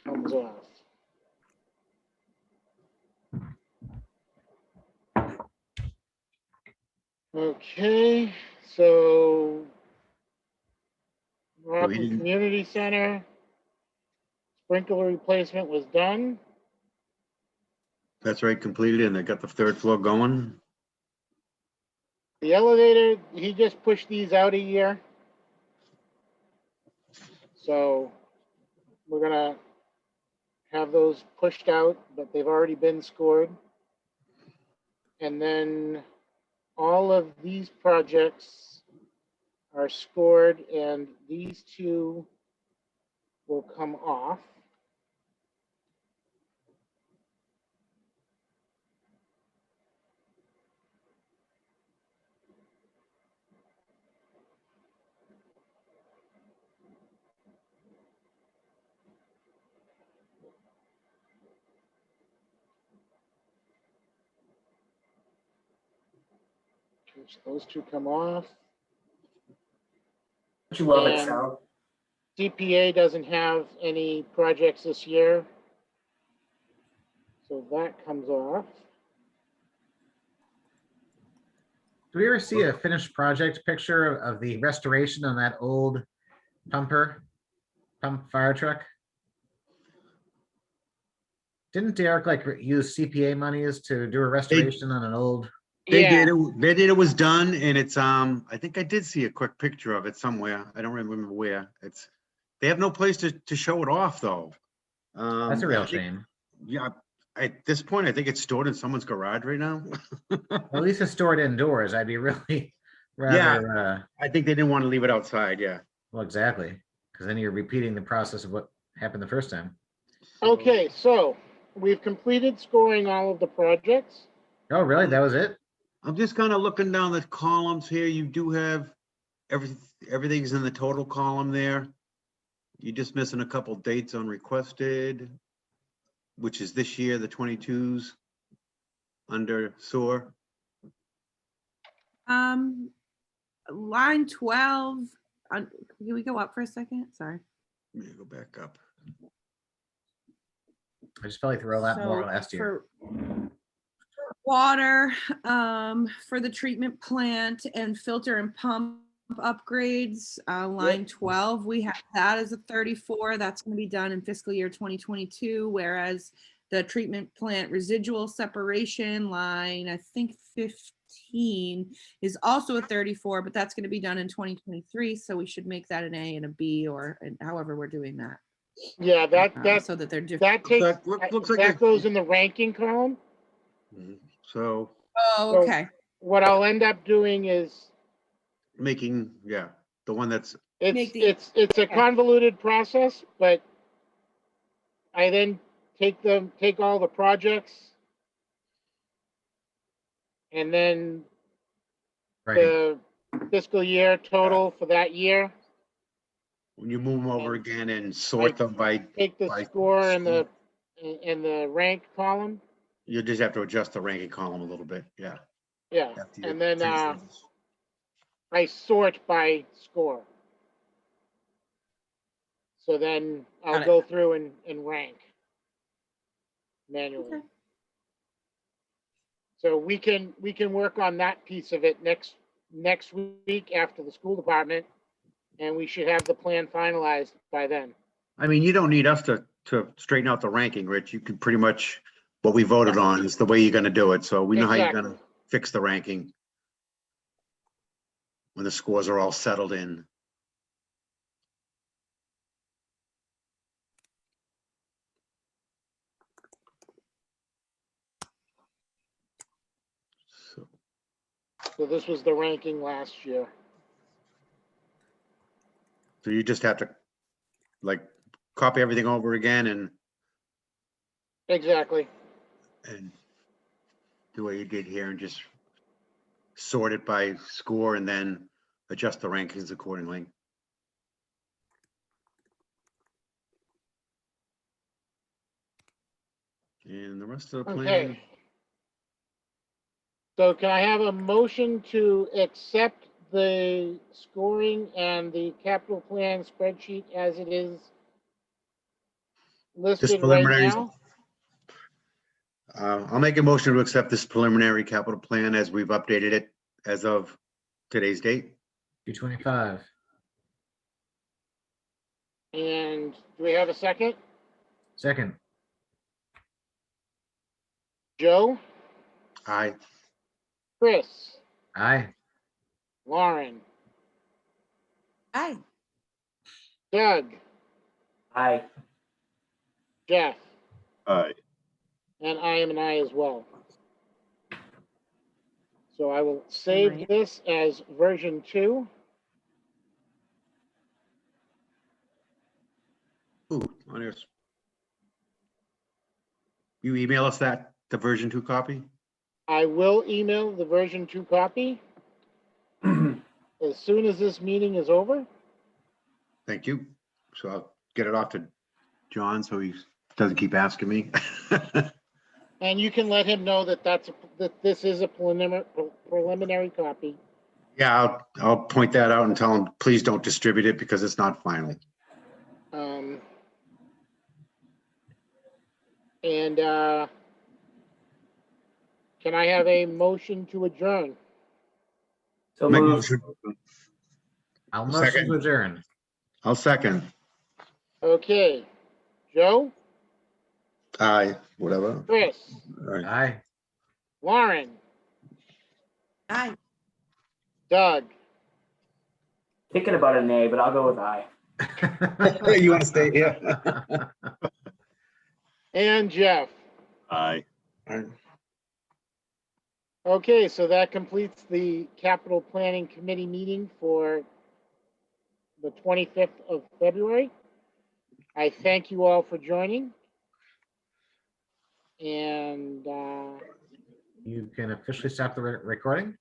comes off. Okay, so Rockland didn't- Community Center sprinkler replacement was done. That's right, completed, and they got the third floor going. The elevator, he just pushed these out a year. So we're gonna have those pushed out, but they've already been scored. And then all of these projects are scored and these two will come off. Those two come off. Don't you love And- Excel? CPA doesn't have any projects this year. So that comes off. do we ever see a finished project picture of the restoration on that old pump fire truck? Didn't Derek like use CPA monies to do a restoration on an old? They Yeah, did, it was done, and it's, I think I did see a quick picture of it somewhere. I don't remember where. They have no place to show it off, though. That's a real I think- shame. Yeah, at this point, I think it's stored in someone's garage right now. At least it's stored indoors. I'd be really Yeah. rather, I think they didn't want to leave it outside, yeah. well, exactly. Because then you're repeating the process of what happened the first time. okay, so we've completed scoring all of the projects. Oh, really? That was it? I'm just kind of looking down the columns here. You do have everything's in the total column there. You're just missing a couple dates on requested, which is this year, the 22s under SOAR. Line 12, can we go up for a second? Sorry. Let me go back up. I just felt like there were a lot more So last year. for water, for the treatment plant and filter and pump, upgrades, line 12, we have that as a 34. That's going to be done in fiscal year 2022, whereas the treatment plant residual separation line, I think 15 is also a 34, but that's going to be done in 2023. So we should make that an A and a B, or however we're doing that. Yeah, that So that they're different. that takes Looks like that a- goes in the ranking column. So Oh, So- okay. What I'll end up doing is making, yeah, the one that's, Make the- it's a convoluted process, but I then take all the projects and then Right. the fiscal year total for that year, when you move them over again and sort them by, take the By score and the rank column. you just have to adjust the ranking column a little bit, yeah. Yeah, after you and then finish those. I sort by score. So then I'll Got it. go through and rank manually. Okay. So we can work on that piece of it next week after the school department, and we should have the plan finalized by then. I mean, you don't need us to straighten out the ranking, Rich. You can pretty much, what we voted on is the way you're gonna do it. So we know how you're Exactly. gonna fix the ranking when the scores are all settled in. So, So this was the ranking last year. so you just have to like copy everything over again and Exactly. do what you did here and just sort it by score and then adjust the rankings accordingly. And the rest of the plan, Okay. So can I have a motion to accept the scoring and the capital plan spreadsheet as it is listed right preliminary- now? I'll make a motion to accept this preliminary capital plan as we've updated it as of today's date. 225. And do we have a second? Second. Joe, Aye. Chris, Aye. Lauren, Aye. Doug, Aye. Jeff, Aye. and I am an I as well. So I will save Right. this as version 2. Ooh, on yours. You email us that, the version 2 copy? I will email the version 2 copy as soon as this meeting is over. Thank you. So I'll get it off to John so he doesn't keep asking me. And you can let him know that that this is a preliminary copy. Yeah, I'll point that out and tell him, please don't distribute it because it's not final. And can I have a motion to adjourn? So Make a moved. motion. I'll motion Second. to adjourn. I'll second. Okay. Joe, Aye, whatever. Chris, All right. Aye. Lauren, Aye. Doug, Thinking about an A, but I'll go with I. You want to stay here? and Jeff. Aye. All right. Okay, so that completes the capital planning committee meeting for the 25th of February. I thank you all for joining. And You can officially stop the recording.